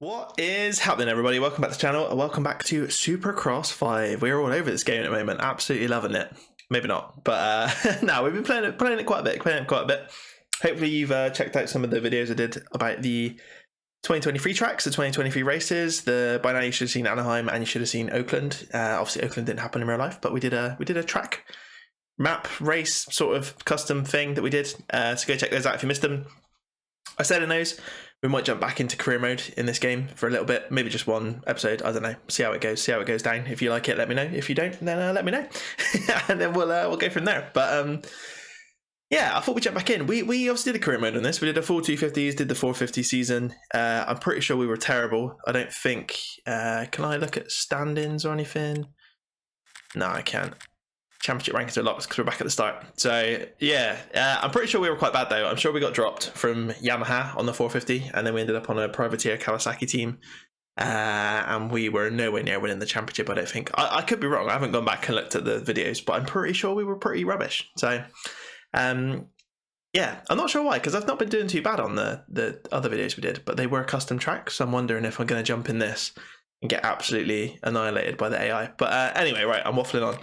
What is happening, everybody? Welcome back to the channel and welcome back to Supercross 5. We're all over this game at the moment, absolutely loving it. Maybe not, but no, we've been playing it quite a bit, Hopefully you've checked out some of the videos I did about the 2023 tracks, the 2023 races. By now you should have seen Anaheim and you should have seen Oakland. Obviously Oakland didn't happen in real life, but we did a track map race sort of custom thing that we did. So go check those out if you missed them. I said in those, we might jump back into career mode in this game for a little bit, maybe just one episode. I don't know. See how it goes down. If you like it, let me know. If you don't, then let me know, and then we'll go from there. But yeah, I thought we'd jump back in. We obviously did a career mode on this. We did a full 250s, did the 450 season. I'm pretty sure we were terrible. I don't think. Can I look at stand-ins or anything? No, I can't. Championship rankings are locked because we're back at the start. So yeah, I'm pretty sure we were quite bad though. I'm sure we got dropped from Yamaha on the 450 and then we ended up on a privateer Kawasaki team, and we were nowhere near winning the championship. I don't think. I could be wrong. I haven't gone back and looked at the videos, but I'm pretty sure we were pretty rubbish. So yeah, I'm not sure why, because I've not been doing too bad on the other videos we did, but they were custom tracks, so I'm wondering if I'm going to jump in this and get absolutely annihilated by the AI. But anyway, right, I'm waffling on.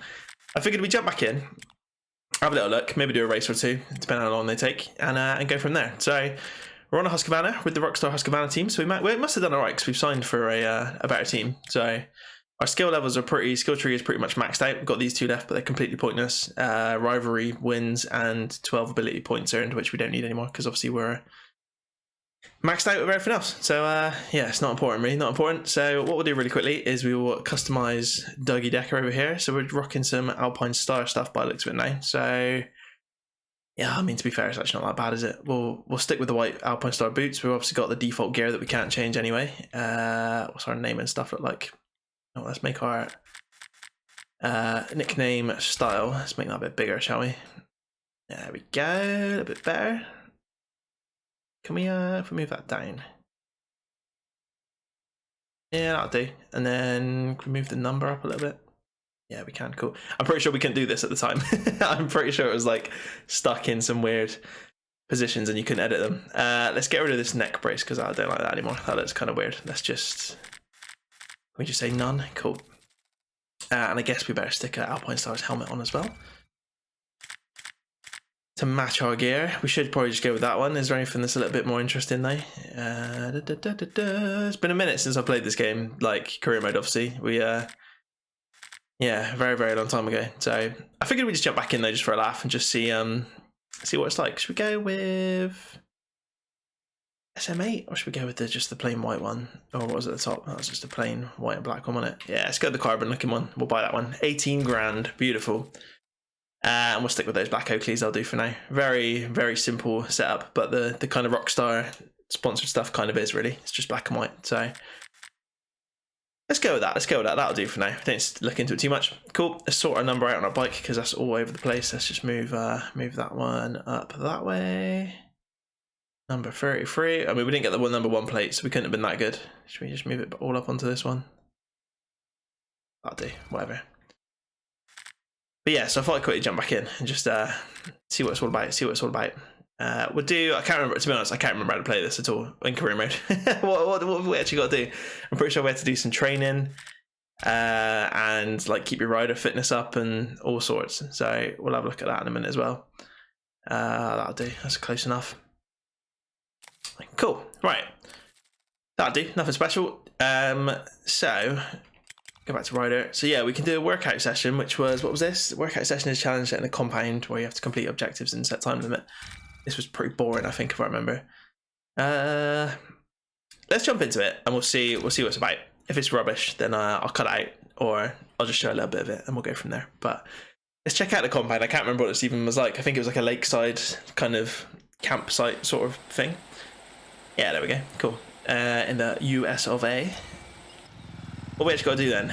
I figured we'd jump back in, have a little look, maybe do a race or two, depending on how long they take, and go from there. So we're on a Husqvarna with the Rockstar Husqvarna team, so we must have done alright because we've signed for a better team. So our skill levels are skill tree is pretty much maxed out. We've got these two left, but they're completely pointless. Rivalry wins and 12 ability points earned, which we don't need anymore because obviously we're maxed out with everything else. So yeah, it's not important, really, not important. So what we'll do really quickly is we will customize Dougie Decker over here. So we're rocking some Alpine Star stuff by the looks of it now. So yeah, I mean, to be fair, it's actually not that bad, is it? We'll stick with the white Alpine Star boots. We've obviously got the default gear that we can't change anyway. What's our name and stuff look like? Oh, let's make our nickname style. Let's make that a bit bigger, shall we? There we go, a little bit better. Can we if we move that down? Yeah, that'll do. And then can we move the number up a little bit? Yeah, we can. Cool. I'm pretty sure we couldn't do this at the time. I'm pretty sure it was like stuck in some weird positions and you couldn't edit them. Let's get rid of this neck brace because I don't like that anymore. That looks kind of weird. Let's just, can we just say none? Cool. And I guess we better stick an Alpine Stars helmet on as well to match our gear. We should probably just go with that one. Is there anything that's a little bit more interesting though? It's been a minute since I played this game, like career mode obviously. We yeah, very long time ago. So I figured we'd just jump back in though just for a laugh and just see what it's like. Should we go with SM8 or should we go with just the plain white one? Or what was at the top? That was just a plain white and black one on it. Yeah, let's go with the carbon looking one. We'll buy that one. 18 grand, beautiful. And we'll stick with those black Oakleys. I'll do for now. Very simple setup, but the kind of Rockstar sponsored stuff kind of is really. It's just black and white. So let's go with that. That'll do for now. Don't look into it too much. Cool. Let's sort our number out on our bike because that's all over the place. Let's just move that one up that way. Number 33. I mean, we didn't get the number one plate, so we couldn't have been that good. Should we just move it all up onto this one? That'll do. Whatever. But yeah, so I thought I'd quickly jump back in and just see what it's all about. We'll do, I can't remember, to be honest, I can't remember how to play this at all in career mode. what have we actually got to do? I'm pretty sure we had to do some training and like keep your rider fitness up and all sorts. So we'll have a look at that in a minute as well. That'll do, that's close enough. Cool, right. That'll do, nothing special. So go back to rider. So yeah, we can do a workout session, which was, what was this? Workout session is challenge in a compound where you have to complete objectives and set time limit. This was pretty boring, I think, if I remember. Let's jump into it and we'll see what it's about. If it's rubbish, then I'll cut it out, or I'll just show a little bit of it and we'll go from there. But let's check out the compound. I can't remember what this even was like. I think it was like a lakeside kind of campsite sort of thing. Yeah, there we go. Cool. In the US of A. What we actually got to do then?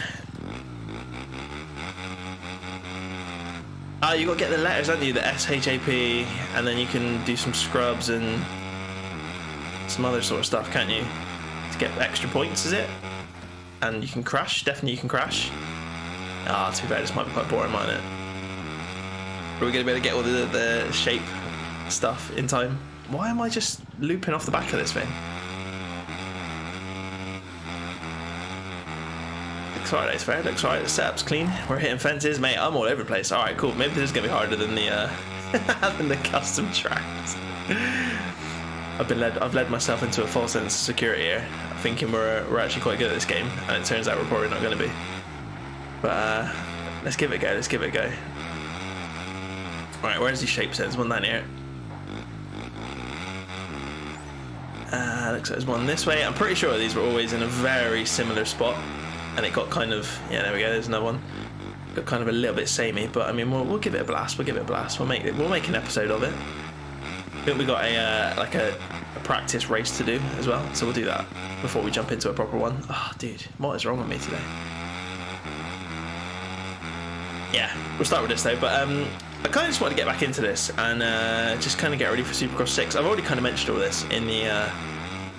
You got to get the letters, haven't you? The SHAP, and then you can do some scrubs and some other sort of stuff, can't you? To get extra points, is it? And you can crash. Definitely you can crash. To be fair, this might be quite boring, mightn't it? Are we going to be able to get all the shape stuff in time? Why am I just looping off the back of this thing? Looks alright, it's fair. Looks alright. The setup's clean. We're hitting fences, mate. I'm all over the place. Alright, cool. Maybe this is gonna be harder than the than the custom tracks. I've led myself into a false sense of security here, thinking we're actually quite good at this game, and it turns out we're probably not going to be. But let's give it a go. Let's give it a go. Alright, where's these shapes? There's one down here. Looks like there's one this way. I'm pretty sure these were always in a very similar spot, and it got kind of, yeah, there we go. There's another one. Got kind of a little bit samey, but I mean, we'll give it a blast. We'll give it a blast. We'll make an episode of it. I think we got a practice race to do as well, so we'll do that before we jump into a proper one. Oh, dude, what is wrong with me today? Yeah, we'll start with this though, but I kind of just want to get back into this and just kind of get ready for Supercross 6. I've already kind of mentioned all this in the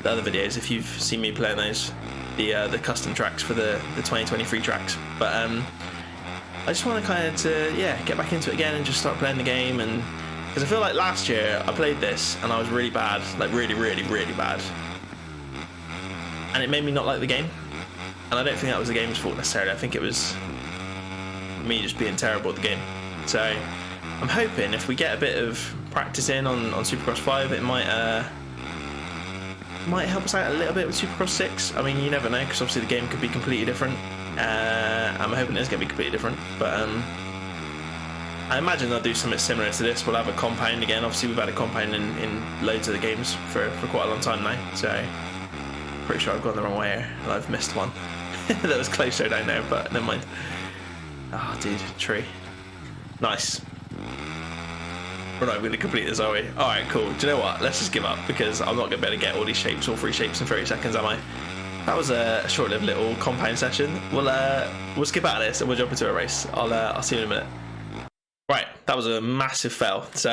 other videos, if you've seen me playing those, the custom tracks for the 2023 tracks. But I just want to kind of get back into it again and just start playing the game, and because I feel like last year I played this and I was really bad, like really bad, and it made me not like the game. And I don't think that was the game's fault necessarily. I think it was me just being terrible at the game. So I'm hoping if we get a bit of practice in on Supercross 5, it might help us out a little bit with Supercross 6. I mean, you never know, because obviously the game could be completely different. I'm hoping it's going to be completely different, but I imagine they'll do something similar to this. We'll have a compound again. Obviously we've had a compound in loads of the games for quite a long time now, so pretty sure I've gone the wrong way here and I've missed one. That was closer down there, but never mind. Oh dude, tree. Nice. We're not going to complete this, are we? Alright, cool. Do you know what? Let's just give up, because I'm not going to be able to get all these shapes, all 3 shapes in 30 seconds, am I? That was a short-lived little compound session. We'll skip out of this and we'll jump into a race. I'll see you in a minute. Right, that was a massive fail. So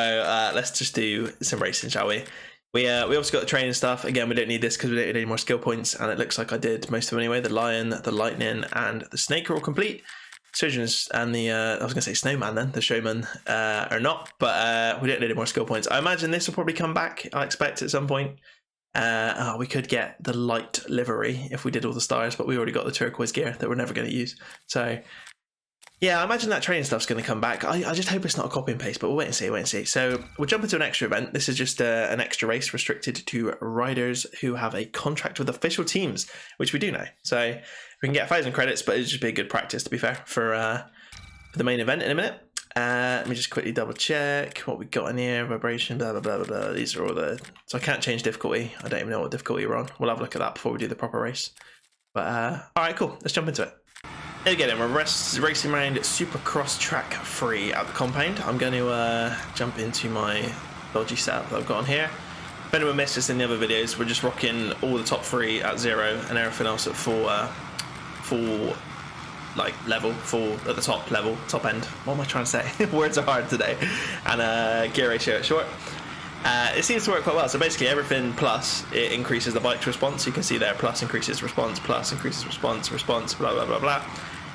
let's just do some racing, shall we? We also got the training stuff. Again, we don't need this because we don't need any more skill points, and it looks like I did most of them anyway. The lion, the lightning, and the snake are all complete. Surgeons and the I was gonna say snowman then, the showman are not, but we don't need any more skill points. I imagine this will probably come back, I expect, at some point. We could get the light livery if we did all the stars, but we already got the turquoise gear that we're never going to use. So yeah, I imagine that training stuff's going to come back. I just hope it's not a copy and paste, but we'll wait and see, So we'll jump into an extra event. This is just an extra race restricted to riders who have a contract with official teams, which we do now. So we can get 1,000 credits, but it'll just be a good practice, to be fair, for the main event in a minute. Let me just quickly double check what we got in here. Vibration, blah, blah, blah, blah, blah. These are all the... So I can't change difficulty. I don't even know what difficulty we're on. We'll have a look at that before we do the proper race. But, alright, cool. Let's jump into it. There we go then. We're racing around Supercross Track 3 at the compound. I'm going to jump into my dodgy setup that I've got on here. If anyone missed this in the other videos, we're just rocking all the top 3 at 0 and everything else at full level, at the top level, top end. What am I trying to say? Words are hard today. And gear ratio at short. It seems to work quite well. So basically everything plus, it increases the bike's response. You can see there, plus increases response, response, blah, blah, blah, blah.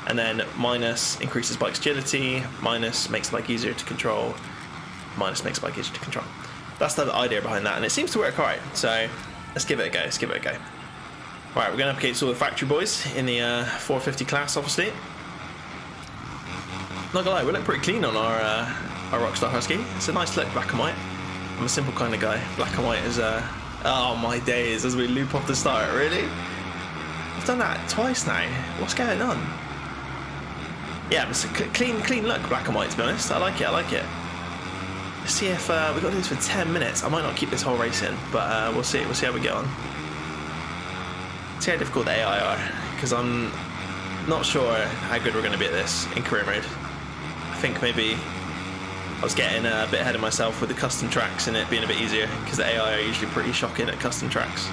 And then minus increases bike's agility, minus makes the bike easier to control, minus makes the bike easier to control. That's the idea behind that, and it seems to work alright. So let's give it a go, Right, we're going up against all the factory boys in the 450 class, obviously. Not gonna lie, we look pretty clean on our Rockstar Husky. It's a nice look, black and white. I'm a simple kind of guy. Black and white is oh my days, as we loop off the start, really? I've done that twice now. What's going on? Yeah, it's a clean look, black and white, to be honest. I like it. Let's see if we've got to do this for 10 minutes. I might not keep this whole race in, but we'll see. We'll see how we get on. See how difficult the AI are, because I'm not sure how good we're going to be at this in career mode. I think maybe I was getting a bit ahead of myself with the custom tracks and it being a bit easier, because the AI are usually pretty shocking at custom tracks.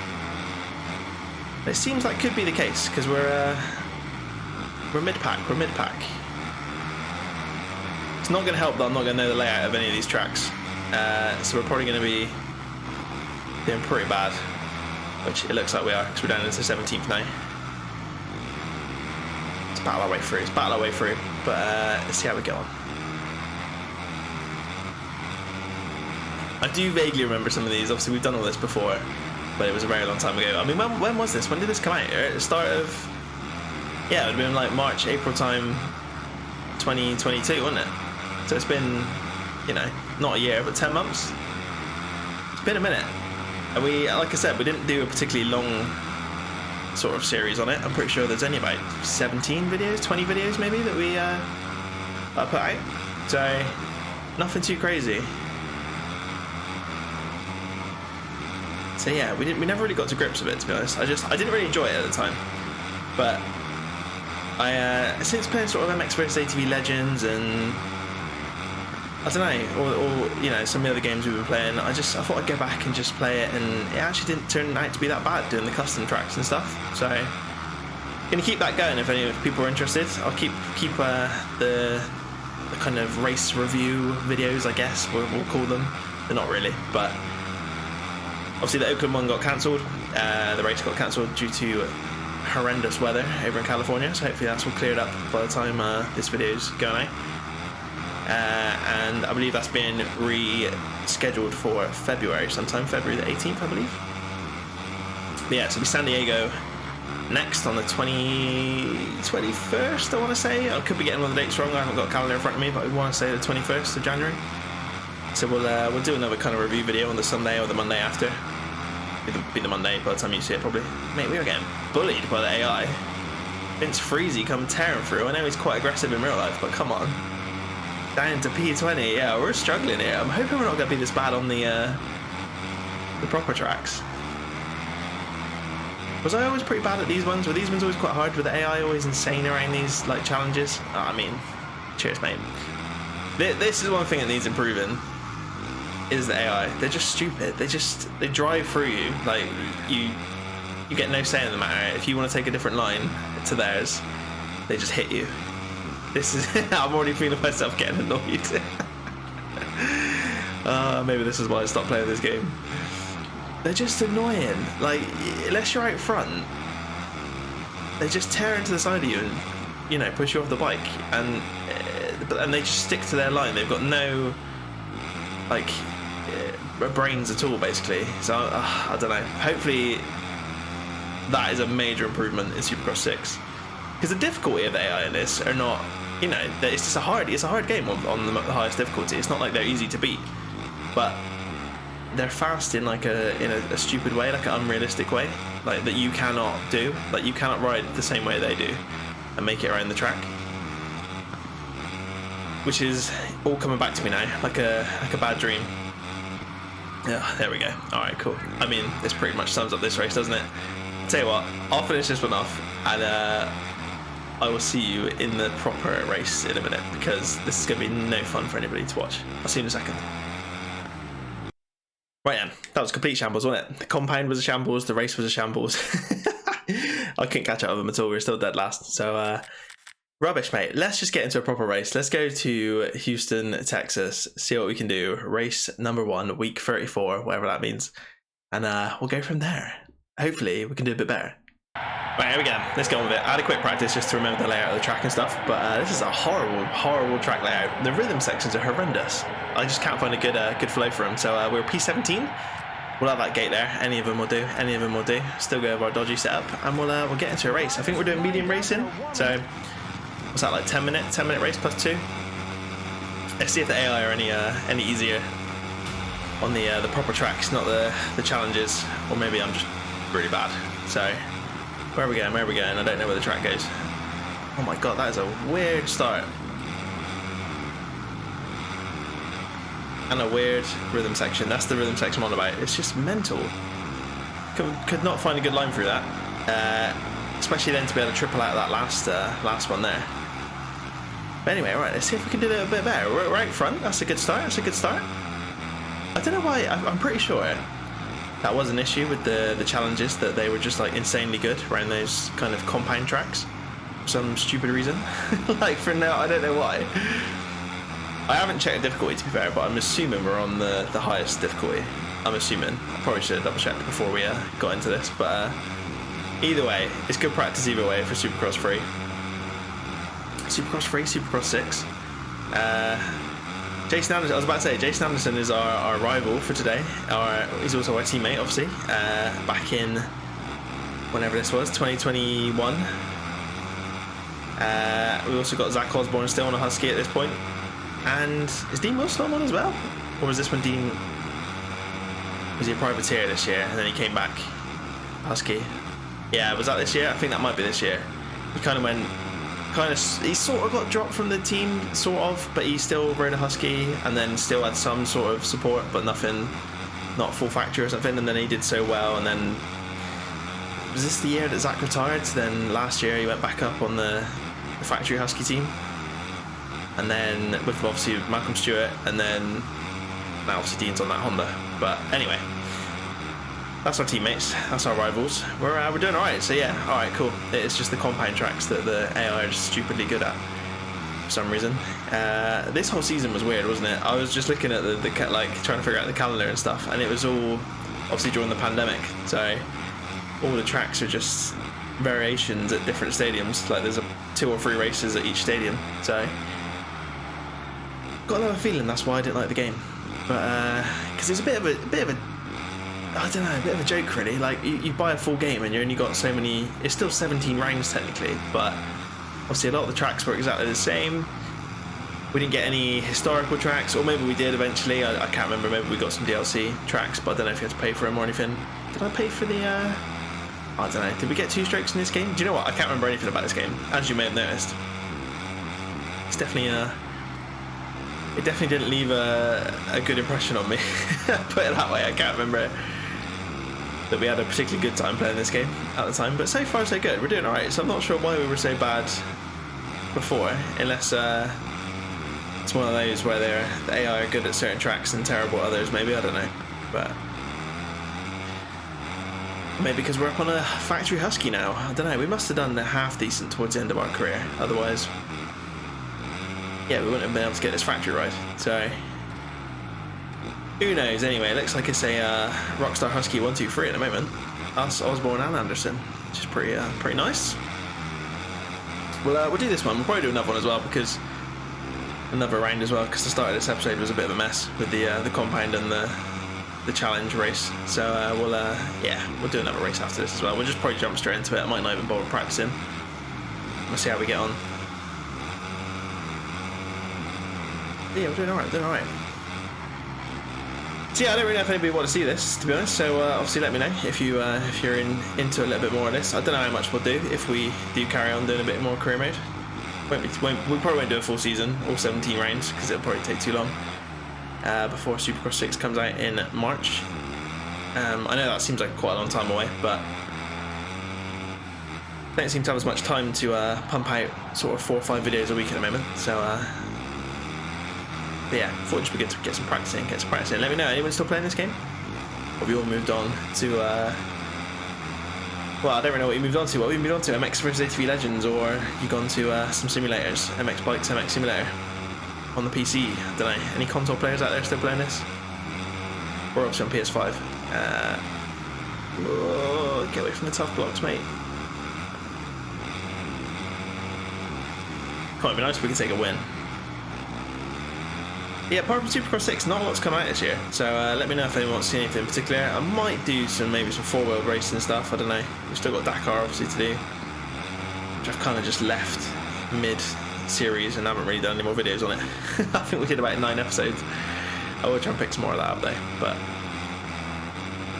But it seems like could be the case, because we're mid-pack. It's not going to help that I'm not going to know the layout of any of these tracks, so we're probably going to be doing pretty bad, which it looks like we are, because we're down into 17th now. Let's battle our way through, but let's see how we go on. I do vaguely remember some of these. Obviously we've done all this before, but it was a very long time ago. I mean, when was this? When did this come out? At the start of yeah, it would have been like March, April time 2022, wouldn't it? So it's been, you know, not a year, but 10 months. It's been a minute. And we, like I said, we didn't do a particularly long sort of series on it. I'm pretty sure there's only about 17 videos, 20 videos maybe that we put out. So nothing too crazy. So yeah, we never really got to grips with it, to be honest. I didn't really enjoy it at the time. But I since playing sort of MX vs ATV Legends and I don't know, or you know, some of the other games we've been playing, I thought I'd go back and just play it, and it actually didn't turn out to be that bad doing the custom tracks and stuff. So gonna keep that going if any of people are interested. I'll keep the kind of race review videos, I guess we'll call them. They're not really, but obviously the Oakland one got cancelled. The race got cancelled due to horrendous weather over in California, so hopefully that's all cleared up by the time this video's going out. And I believe that's been rescheduled for February, sometime February the 18th, I believe. But yeah, so it'll be San Diego next on the 21st, I want to say. I could be getting all the dates wrong, I haven't got a calendar in front of me, but I want to say the 21st of January. So we'll do another kind of review video on the Sunday or the Monday after. Be the Monday by the time you see it, probably. Mate, we were getting bullied by the AI. Vince Freezy come tearing through. I know he's quite aggressive in real life, but come on. Down to P20, yeah, we're struggling here. I'm hoping we're not going to be this bad on the proper tracks. Was I always pretty bad at these ones? Were these ones always quite hard? Were the AI always insane around these like challenges? Oh, I mean, cheers, mate. This is one thing that needs improving. Is the AI? They're just stupid. They drive through you. Like you get no say in the matter. If you want to take a different line to theirs, they just hit you. This is I'm already feeling myself getting annoyed. Maybe this is why I stopped playing this game. They're just annoying. Like, unless you're out front, they just tear into the side of you and, you know, push you off the bike, and they just stick to their line. They've got no like brains at all, basically. So I don't know. Hopefully that is a major improvement in Supercross 6, because the difficulty of the AI in this are not, you know, it's just a hard game on the highest difficulty. It's not like they're easy to beat, but they're fast in like a stupid way, like an unrealistic way, like that you cannot do. Like you cannot ride the same way they do and make it around the track, which is all coming back to me now, like a bad dream. Yeah, there we go. All right, cool. I mean, this pretty much sums up this race, doesn't it? Tell you what, I'll finish this one off, and I will see you in the proper race in a minute, because this is going to be no fun for anybody to watch. I'll see you in a second. Right then, that was complete shambles, wasn't it? The compound was a shambles, the race was a shambles. I couldn't catch up with them at all, we were still dead last. So, rubbish, mate. Let's just get into a proper race. Let's go to Houston, Texas, see what we can do. Race number 1, week 34, whatever that means. And we'll go from there. Hopefully, we can do a bit better. Right, here we go. Let's go with it. I had a quick practice just to remember the layout of the track and stuff, but this is a horrible track layout. The rhythm sections are horrendous. I just can't find a good flow for them. So we're P17. We'll have that gate there. Any of them will do. Still go over our dodgy setup, and we'll get into a race. I think we're doing medium racing. So what's that, like 10 minute race plus 2? Let's see if the AI are any easier on the proper tracks, not the challenges, or maybe I'm just really bad. So where are we going? I don't know where the track goes. Oh my god, that is a weird start. And a weird rhythm section. That's the rhythm section I'm on about. It's just mental. Could not find a good line through that. Especially then to be able to triple out that last one there. But anyway, right, let's see if we can do it a bit better. We're out front. That's a good start. I don't know why. I'm pretty sure that was an issue with the challenges, that they were just like insanely good around those kind of compound tracks for some stupid reason. Like for now, I don't know why. I haven't checked the difficulty, to be fair, but I'm assuming we're on the highest difficulty. I'm assuming. I probably should have double checked before we got into this, but either way, it's good practice either way for Supercross 3. Supercross 6. Jason Anderson, I was about to say, Jason Anderson is our rival for today. He's also our teammate, obviously. Back in, whenever this was, 2021. We also got Zach Osborne still on a Husky at this point. And is Dean Wilson on one as well? Or was this when Dean... Was he a privateer this year and then he came back Husky? Yeah, was that this year? I think that might be this year. He kind of went... he sort of got dropped from the team, sort of, but he still rode a Husky and then still had some sort of support, but nothing, not full factory or something, and then he did so well, and then... Was this the year that Zach retired? So then last year he went back up on the factory Husky team. And then with obviously Malcolm Stewart, and then now obviously Dean's on that Honda. But anyway, that's our teammates, that's our rivals. We're doing alright, so yeah, alright, cool. It's just the compound tracks that the AI are just stupidly good at for some reason. This whole season was weird, wasn't it? I was just looking at the like trying to figure out the calendar and stuff, and it was all obviously during the pandemic, so all the tracks are just variations at different stadiums. Like there's 2 or 3 races at each stadium, so got another feeling that's why I didn't like the game. But because it's a bit of a I don't know, a bit of a joke really. Like you buy a full game and you only got so many. It's still 17 rounds technically, but obviously a lot of the tracks were exactly the same. We didn't get any historical tracks, or maybe we did eventually. I can't remember. Maybe we got some DLC tracks, but I don't know if you had to pay for them or anything. Did I pay for the? I don't know. Did we get 2 strokes in this game? Do you know what? I can't remember anything about this game, as you may have noticed. It's definitely it definitely didn't leave a good impression on me. Put it that way. I can't remember that we had a particularly good time playing this game at the time, but so far so good. We're doing alright, so I'm not sure why we were so bad before, unless it's one of those where the AI are good at certain tracks and terrible at others, maybe, I don't know. But maybe because we're up on a factory Husky now, I don't know, we must have done half decent towards the end of our career, otherwise yeah, we wouldn't have been able to get this factory ride, so who knows. Anyway, it looks like it's a Rockstar Husky 123 at the moment, us, Osborne and Anderson, which is pretty nice. We'll do this one, we'll probably do another one as well, because another round as well, because the start of this episode was a bit of a mess with the compound and the challenge race, so we'll do another race after this as well. We'll just probably jump straight into it. I might not even bother practicing. We'll see how we get on. Yeah, we're doing alright, So yeah, I don't really know if anybody want to see this, to be honest, so obviously let me know if you're into a little bit more of this. I don't know how much we'll do if we do carry on doing a bit more career mode. We probably won't do a full season, all 17 rounds, because it'll probably take too long before Supercross 6 comes out in March. I know that seems like quite a long time away, but I don't seem to have as much time to pump out sort of 4 or 5 videos a week at the moment, so but yeah, thought it'd just be good to get some practice in. Let me know, anyone still playing this game? Or have you all moved on to well, I don't really know what you moved on to. What have you moved on to? MX vs ATV Legends, or you gone to some simulators? MX Bikes, MX Simulator on the PC. I don't know. Any console players out there still playing this? Or obviously on PS5. Get away from the tough blocks, mate. Quite be nice if we could take a win. Yeah, apart from Supercross 6, not a lot's come out this year, so let me know if anyone wants to see anything in particular. I might do maybe some 4-wheel racing stuff, I don't know. We've still got Dakar obviously to do, which I've kind of just left mid-series and haven't really done any more videos on it. I think we did about 9 episodes. I will try and pick some more of that up though, but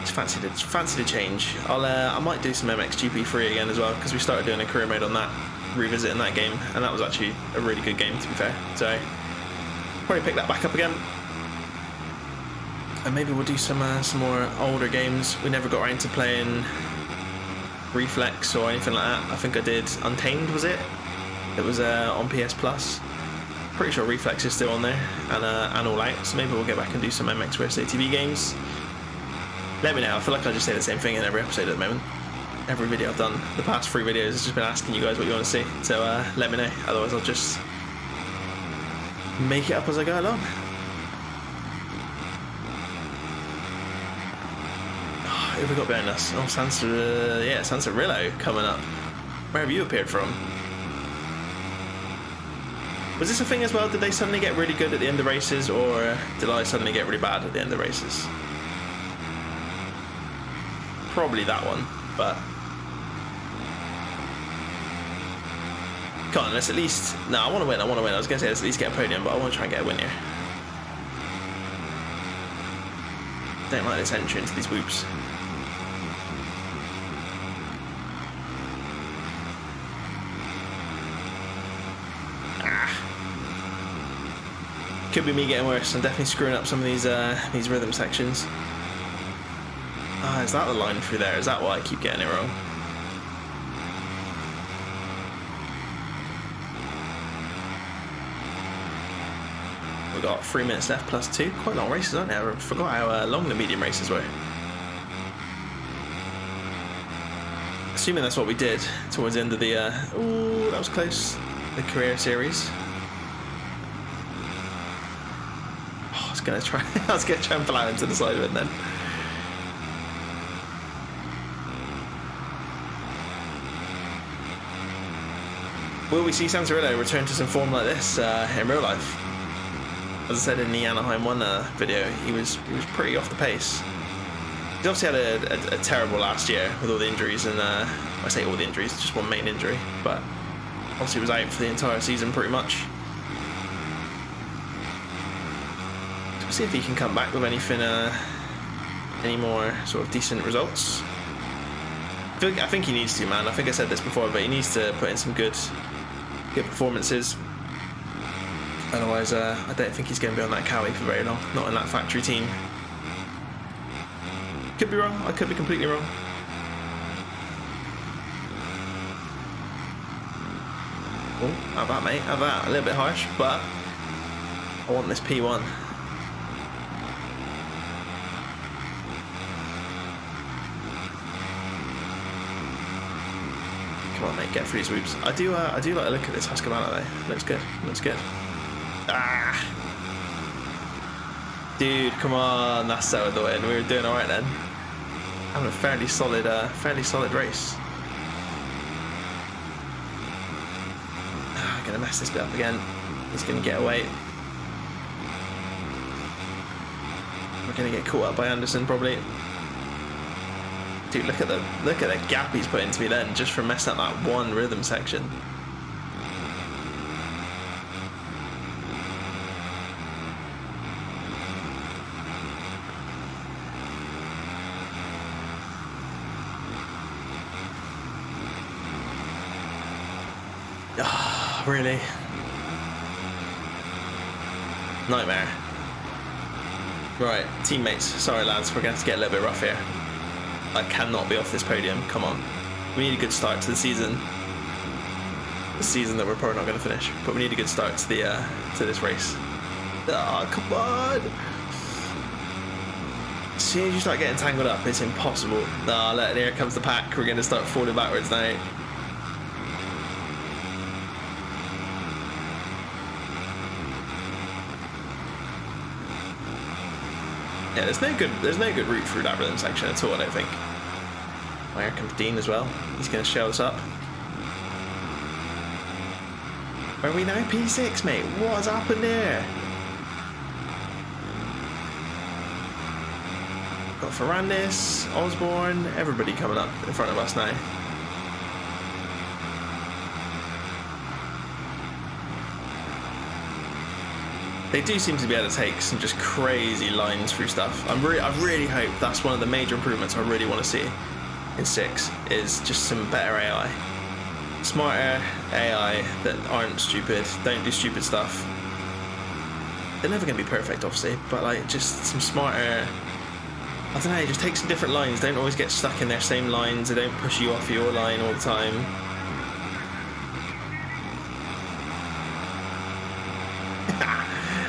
just fancy the change. I might do some MXGP3 again as well, because we started doing a career mode on that, revisiting that game, and that was actually a really good game to be fair, so probably pick that back up again, and maybe we'll do some more older games. We never got around to playing Reflex or anything like that. I think I did Untamed, was it? It was on PS Plus. Pretty sure Reflex is still on there, and All Out. So maybe we'll get back and do some MX vs ATV games. Let me know. I feel like I just say the same thing in every episode at the moment. Every video I've done, the past 3 videos, has just been asking you guys what you want to see. So let me know. Otherwise, I'll just make it up as I go along. Oh, who have we got behind us? Oh, Sansarillo coming up. Where have you appeared from? Was this a thing as well? Did they suddenly get really good at the end of races, or did I suddenly get really bad at the end of races? Probably that one, but Come on, let's at least... No, I want to win, I want to win. I was going to say let's at least get a podium, but I want to try and get a win here. Don't like this entry into these whoops. Could be me getting worse. I'm definitely screwing up some of these rhythm sections. Ah, is that the line through there? Is that why I keep getting it wrong? We've got 3 minutes left plus 2. Quite long races, aren't they? I forgot how long the medium races were. Assuming that's what we did towards the end of the... ooh, that was close. The career series. Oh, I was gonna try and plow into the side of it then. Will we see Santorillo return to some form like this in real life? As I said in the Anaheim 1 video, he was pretty off the pace. He obviously had a terrible last year with all the injuries, and I say all the injuries, just one main injury, but obviously was out for the entire season pretty much. So we'll see if he can come back with anything, any more sort of decent results. I think he needs to, man. I think I said this before, but he needs to put in some good performances. Otherwise, I don't think he's going to be on that Kawi for very long. Not in that factory team. Could be wrong. I could be completely wrong. Oh, have that, mate. Have that. A little bit harsh, but I want this P1. Come on, mate. Get through these whoops. I do like the look at this Husqvarna though. Looks good. Looks good. Ah, dude, come on, that's so the win. We were doing all right then. Having a fairly solid race. Gonna mess this bit up again. He's gonna get away. We're gonna get caught up by Anderson probably. Dude, look at the gap he's put into me then, just for messing up that one rhythm section. Really? Nightmare. Right, teammates, sorry lads, we're going to have to get a little bit rough here. I cannot be off this podium, come on. We need a good start to the season. The season that we're probably not going to finish, but we need a good start to the to this race. Oh, come on! As soon as you start getting tangled up, it's impossible. Oh, look, here comes the pack, we're going to start falling backwards now. Yeah, there's no good route through that rhythm section at all, I don't think. Oh, here comes Dean as well. He's going to show us up. Where are we now? P6, mate. What has happened there? Got Ferrandis, Osborne, everybody coming up in front of us now. They do seem to be able to take some just crazy lines through stuff. I really hope that's one of the major improvements I really want to see in 6 is just some better AI. Smarter AI that aren't stupid, don't do stupid stuff. They're never going to be perfect, obviously, but like just some smarter... I don't know, just take some different lines. Don't always get stuck in their same lines. They don't push you off your line all the time.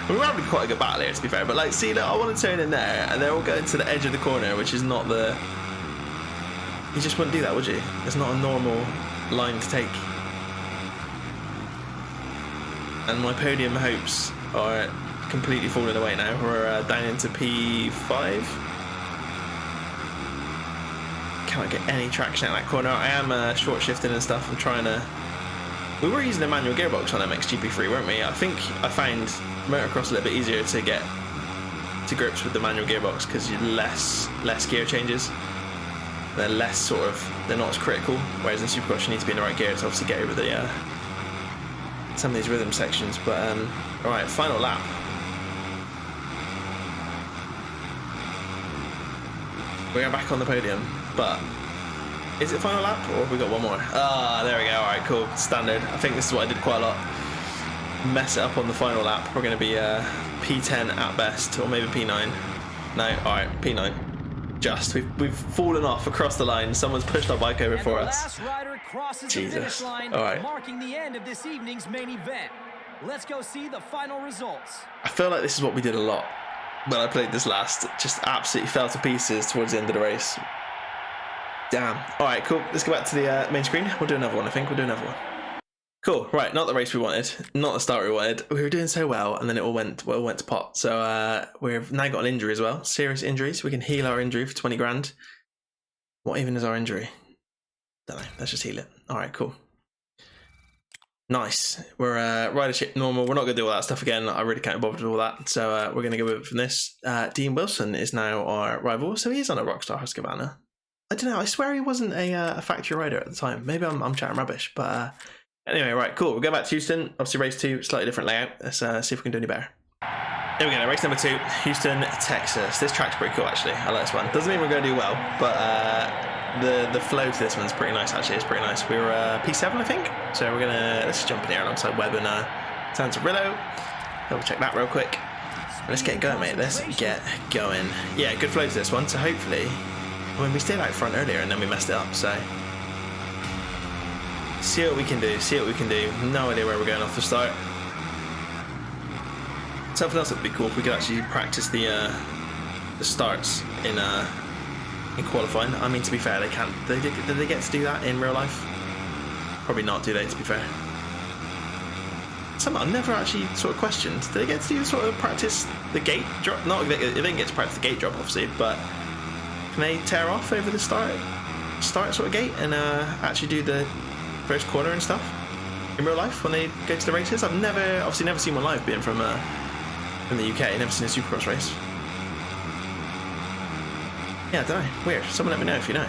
We're having quite a good battle here, to be fair, but like, see, look, I want to turn in there, and they're all going to the edge of the corner, which is not the... You just wouldn't do that, would you? It's not a normal line to take. And my podium hopes are completely falling away now. We're down into P5. Can't get any traction out of that corner. I am short shifting and stuff. I'm trying to... We were using a manual gearbox on MXGP3, weren't we? I think I find Motocross a little bit easier to get to grips with the manual gearbox because you're less gear changes. They're less they're not as critical. Whereas in Supercross you need to be in the right gear to obviously get over the some of these rhythm sections. But all right, final lap. We're back on the podium, but is it final lap or have we got one more? Ah, there we go. All right, cool. Standard. I think this is what I did quite a lot. Mess it up on the final lap. We're going to be P10 at best, or maybe P9. No, all right, P9. Just we've fallen off across the line. Someone's pushed our bike over for us. Jesus. All right. Marking the end of this evening's main event. Let's go see the final results. I feel like this is what we did a lot when I played this last. Just absolutely fell to pieces towards the end of the race. Damn. All right, cool. Let's go back to the main screen. We'll do another one. I think we'll do another one. Cool. Right, not the race we wanted, not the start we wanted. We were doing so well, and then it all went to pot. So we've now got an injury as well. Serious injuries. We can heal our injury for 20 grand. What even is our injury? Don't know. Let's just heal it. All right, cool. Nice. We're ridership normal. We're not going to do all that stuff again. I really can't bother with all that. So we're going to go with it from this. Dean Wilson is now our rival. So he is on a Rockstar Husqvarna. I don't know. I swear he wasn't a factory rider at the time. Maybe I'm chatting rubbish. But anyway, right, cool. We'll go back to Houston. Obviously, race 2, slightly different layout. Let's see if we can do any better. Here we go. Race number 2, Houston, Texas. This track's pretty cool, actually. I like this one. Doesn't mean we're going to do well, but the flow to this one's pretty nice, actually. It's pretty nice. We were P7, I think. So let's jump in here alongside Webb and Santarillo. Double check that real quick. Let's get going, mate. Let's get going. Yeah, good flow to this one. So hopefully, I mean, we stayed out front earlier and then we messed it up. So see what we can do. See what we can do. No idea where we're going off the start. Something else that would be cool if we could actually practice the starts in qualifying. I mean, to be fair, they can't. Did they get to do that in real life? Probably not, do they? To be fair, something I've never actually sort of questioned. Do they get to do sort of practice the gate drop? Not they didn't get to practice the gate drop, obviously, but can they tear off over the start sort of gate and actually do the first corner and stuff in real life when they go to the races? I've obviously never seen one live, being from the UK. Never seen a Supercross race. Yeah, I don't know. Weird. Someone let me know if you know.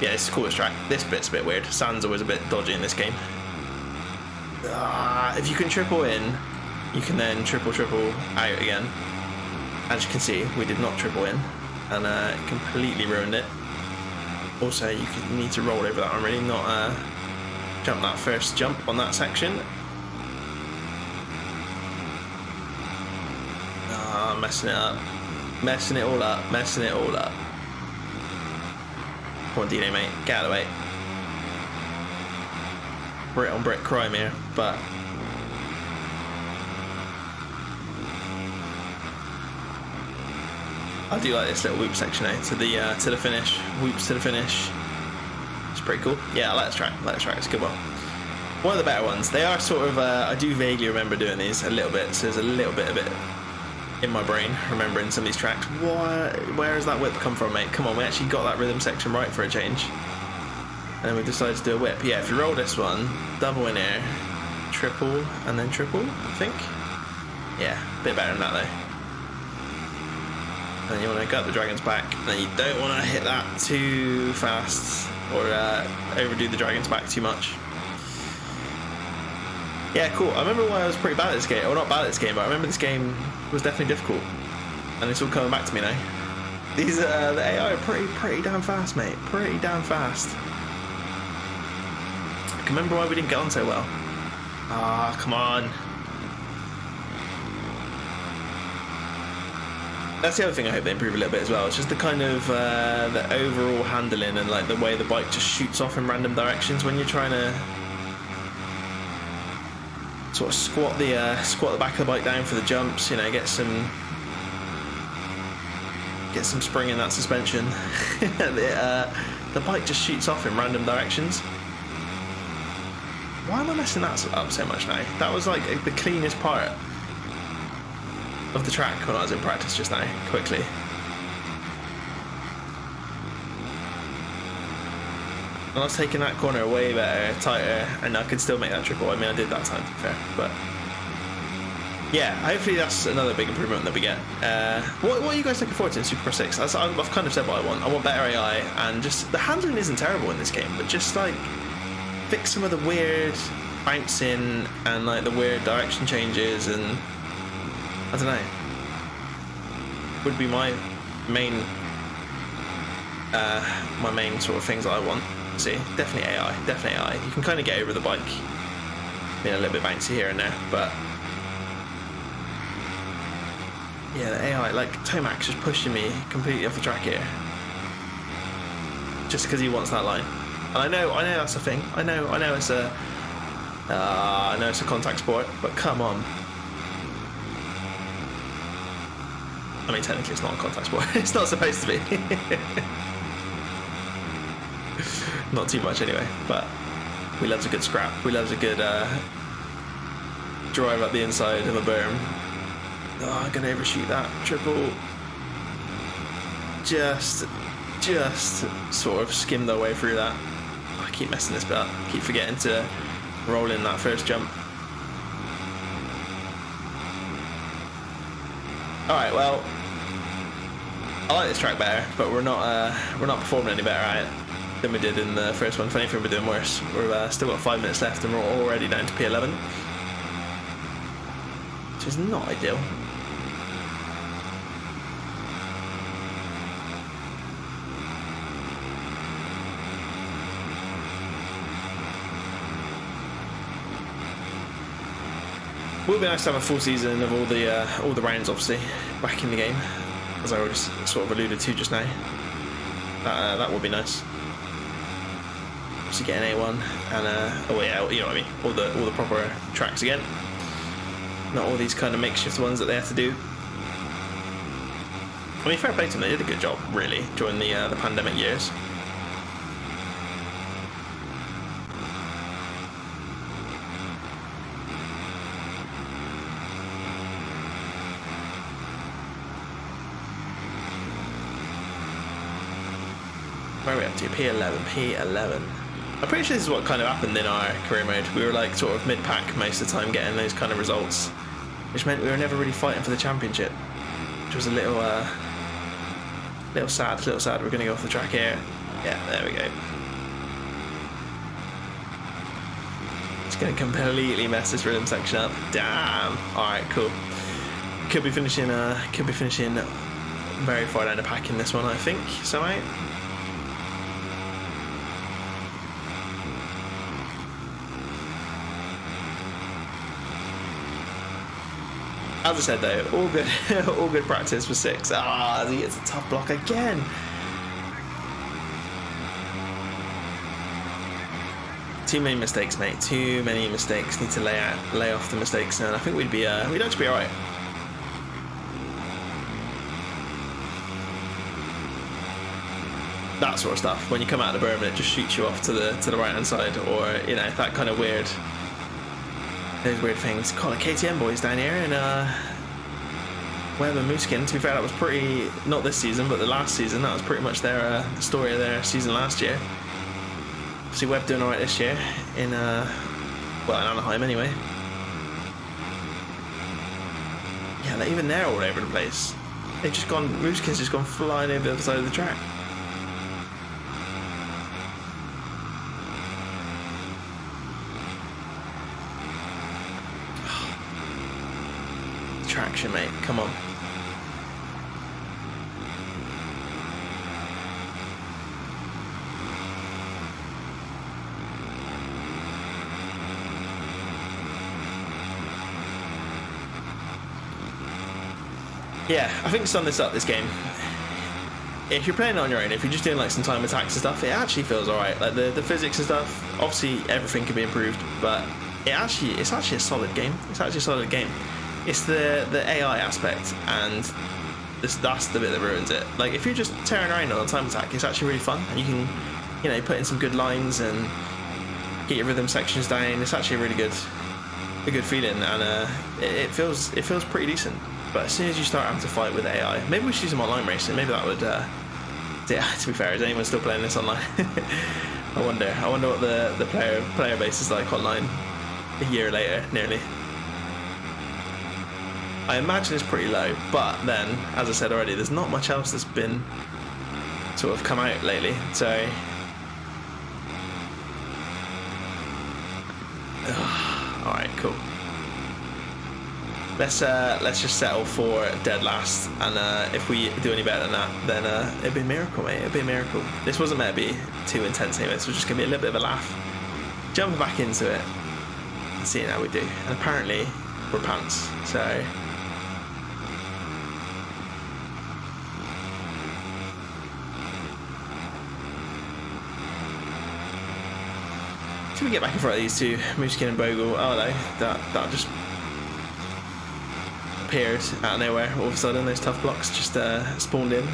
Yeah, it's the coolest track. This bit's a bit weird. Sand's always a bit dodgy in this game. If you can triple in, you can then triple out again. As you can see, we did not triple in, and it completely ruined it. Also, you need to roll over that one, really, not jump that first jump on that section. Messing it up. Messing it all up. Messing it all up. Come on, Dino, mate. Get out of the way. Brit on Brit crime here, but I do like this little whoop section now to the finish. Whoops to the finish. It's pretty cool. Yeah, I like this track. It's a good one. One of the better ones. They are sort of. I do vaguely remember doing these a little bit. So there's a little bit of it in my brain remembering some of these tracks. Where has that whip come from, mate? Come on, we actually got that rhythm section right for a change. And then we decided to do a whip. Yeah, if you roll this one, double in air, triple, and then triple, I think. Yeah, a bit better than that though. And you want to gut the dragon's back, and then you don't want to hit that too fast or overdo the dragon's back too much. Yeah, cool. I remember why I was pretty bad at this game. Well, not bad at this game, but I remember this game was definitely difficult. And it's all coming back to me now. These the AI are pretty damn fast, mate. Pretty damn fast. I can remember why we didn't get on so well. Come on. That's the other thing I hope they improve a little bit as well. It's just the kind of the overall handling and like the way the bike just shoots off in random directions when you're trying to sort of squat the back of the bike down for the jumps. You know, get some spring in that suspension. The bike just shoots off in random directions. Why am I messing that up so much now? That was like the cleanest part of the track when I was in practice just now, quickly. And I was taking that corner way better, tighter, and I could still make that triple. I mean, I did that time, to be fair, but yeah, hopefully that's another big improvement that we get. What are you guys looking forward to in Supercross 6? I've kind of said what I want. I want better AI, and just the handling isn't terrible in this game, but just like fix some of the weird bouncing and like the weird direction changes, and I don't know, would be my main sort of things that I want to see. Definitely AI. You can kind of get over the bike being a little bit bouncy here and there, but yeah, the AI, like Tomac's just pushing me completely off the track here just because he wants that line. And I know that's a thing. I know it's a contact sport, but come on. I mean, technically it's not a contact sport. It's not supposed to be. Not too much anyway, but we loves a good scrap. We loves a good drive up the inside of a berm. Oh, I'm gonna overshoot that triple. Just sort of skimmed our way through that. I keep messing this bit up. Keep forgetting to roll in that first jump. All right, well, I like this track better, but we're not performing any better at it than we did in the first one. If anything, we're doing worse. We're still got 5 minutes left, and we're already down to P11, which is not ideal. It would be nice to have a full season of all the rounds, obviously, back in the game, as I already sort of alluded to just now. That would be nice. Obviously, get an A1 and oh yeah, you know what I mean, all the proper tracks again, not all these kind of makeshift ones that they have to do. I mean, fair play to them; they did a good job, really, during the pandemic years. Where are we up to? P11. I'm pretty sure this is what kind of happened in our career mode. We were like sort of mid-pack most of the time, getting those kind of results, which meant we were never really fighting for the championship, which was a little sad. We're going to go off the track here. Yeah, there we go. It's going to completely mess this rhythm section up. Damn. All right, cool. Could be finishing very far down the pack in this one, I think. Somehow. As I said though, all good practice for 6. Ah, he gets a tough block again. Too many mistakes, mate. Too many mistakes. Need to lay off the mistakes now. And I think we'd actually be alright. That sort of stuff. When you come out of the berm and it just shoots you off to the right hand side, or that kind of weird. Those weird things. Call it KTM boys down here in Webb and Mooskin. To be fair, that was pretty, not this season, but the last season, that was pretty much their story of their season last year. Obviously Webb doing alright this year in Anaheim anyway. Yeah, even they're all over the place. They've just gone, Mooskin's just gone flying over the other side of the track. Traction, mate, come on. Yeah, I think to sum this up, this game, if you're playing on your own, if you're just doing like some time attacks and stuff, it actually feels alright. Like the physics and stuff, obviously everything can be improved, but it's actually a solid game. It's the AI aspect, and that's the bit that ruins it. Like if you're just tearing around on a time attack, it's actually really fun, and you can, put in some good lines and get your rhythm sections down. It's actually a good feeling, and it feels pretty decent. But as soon as you start having to fight with AI, maybe we should do some online racing. Maybe that would. Yeah, to be fair, is anyone still playing this online? I wonder what the player base is like online a year later, nearly. I imagine it's pretty low, but then, as I said already, there's not much else that's been sort of come out lately, so. Ugh. cool. Let's just settle for dead last, and if we do any better than that, then it'd be a miracle, mate. It'd be a miracle. This wasn't meant to be too intense anyway. This was just gonna be a little bit of a laugh. Jumping back into it and seeing how we do. And apparently we're pants, so. Should we get back in front of these two, Mooskin and Bogle? Oh no, that just appeared out of nowhere all of a sudden. Those tough blocks just spawned in.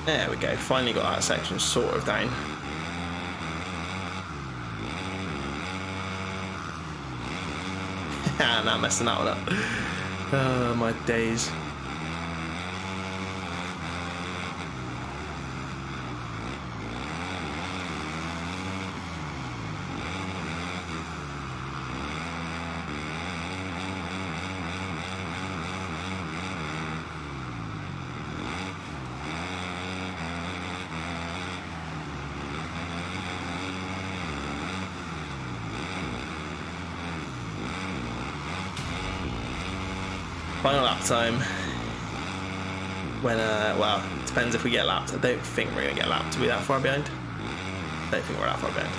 There we go, finally got that section sort of down. And I'm messing that one up. Oh, my days. Final lap time. When well, it depends if we get lapped. I don't think we're gonna get lapped to be that far behind. I don't think we're that far behind.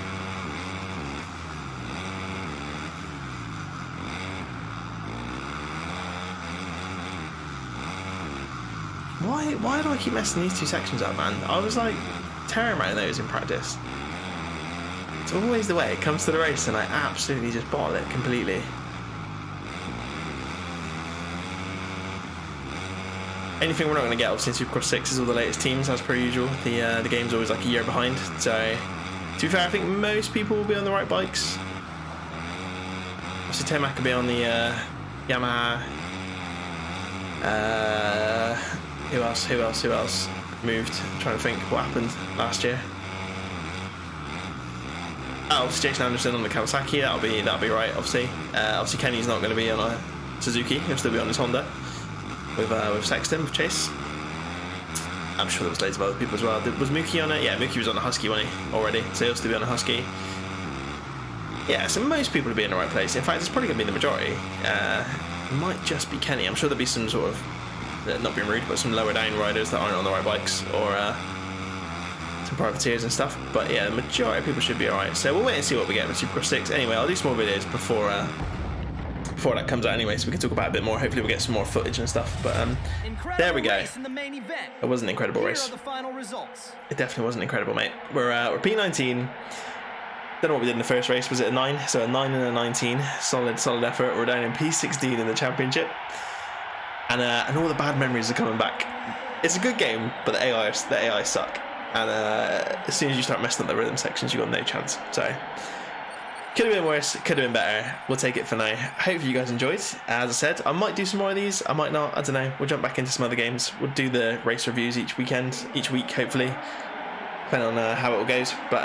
Why do I keep messing these two sections up, man? I was like tearing around those in practice. It's always the way. It comes to the race and I absolutely just bottle it completely. Anything we're not going to get obviously in Supercross 6 is all the latest teams as per usual. The game's always like a year behind, so to be fair I think most people will be on the right bikes. Obviously Tomac could be on the Yamaha. Who else moved? I'm trying to think what happened last year. Oh, obviously Jason Anderson on the Kawasaki, that'll be right obviously. Obviously Kenny's not going to be on a Suzuki, he'll still be on his Honda. With Sexton, with Chase. I'm sure there was loads of other people as well. Was Mookie on it? Yeah, Mookie was on the Husky, wasn't he, already? So he'll still be on the Husky. Yeah, so most people will be in the right place. In fact, it's probably going to be the majority. It might just be Kenny. I'm sure there'll be some sort of, not being rude, but some lower down riders that aren't on the right bikes, or some privateers and stuff. But yeah, the majority of people should be alright. So we'll wait and see what we get with Supercross 6. Anyway, I'll do some more videos before that comes out anyway, so we can talk about it a bit more. Hopefully we'll get some more footage and stuff, but there we go. It was an incredible race. It definitely wasn't incredible, mate. We're P19. Don't know what we did in the first race. Was it a 9? So a 9 and a 19. Solid effort. We're down in P16 in the championship, and all the bad memories are coming back. It's a good game, but the AI suck, and as soon as you start messing up the rhythm sections, you got no chance. So could have been worse, could have been better. We'll take it for now. Hopefully you guys enjoyed. As I said, I might do some more of these, I might not, I don't know. We'll jump back into some other games. We'll do the race reviews each week, hopefully, depending on how it all goes. But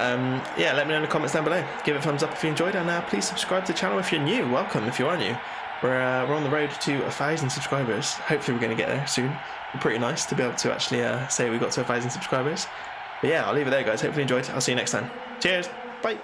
yeah, let me know in the comments down below. Give it a thumbs up if you enjoyed, and please subscribe to the channel if you're new. Welcome if you are new. We're on the road to 1,000 subscribers. Hopefully we're going to get there soon. It'd be pretty nice to be able to actually say we got to 1,000 subscribers. But yeah, I'll leave it there, guys. Hopefully you enjoyed. I'll see you next time. Cheers. Bye.